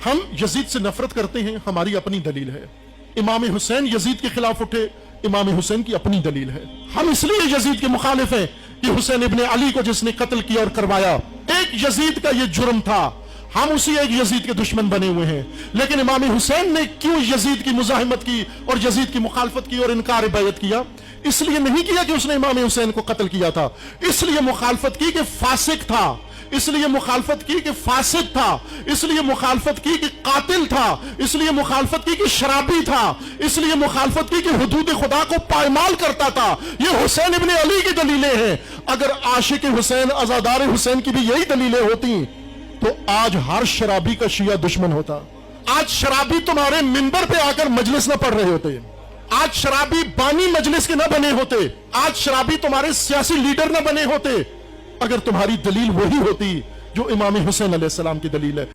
हम यजीद से नफरत करते हैं, हमारी अपनी दलील है। इमाम हुसैन यजीद के खिलाफ उठे, इमाम हुसैन की अपनी दलील है। हम इसलिए यजीद के मुखालिफ हैं कि हुसैन इब्ने अली को जिसने कत्ल किया और करवाया, एक यजीद का ये जुर्म था, हम उसी एक यजीद के दुश्मन बने हुए हैं। लेकिन इमाम हुसैन ने क्यों यजीद की मुजाहिमत की और यजीद की मुखालफत की और इनकार बैयत किया? इसलिए नहीं किया कि उसने इमाम हुसैन को कत्ल किया था, इसलिए मुखालफत की कि फासिक था, इसलिए मुखालफत की कि फासिक था, इसलिए मुखालफत की कि कातिल था, इसलिए मुखालफत की कि शराबी था, इसलिए मुखालफत की कि हुदूद खुदा को पायमाल करता था। ये हुसैन इब्ने अली की दलीलें हैं। अगर आशिक हुसैन, अज़ादार हुसैन की भी यही दलीलें होती तो आज हर शराबी का शिया दुश्मन होता। आज शराबी तुम्हारे मिंबर पे आकर मजलिस न पढ़ रहे होते, आज शराबी बानी मजलिस के न बने होते, आज शराबी तुम्हारे सियासी लीडर न बने होते, अगर तुम्हारी दलील वही होती जो इमाम हुसैन अलैहिस्सलाम की दलील है।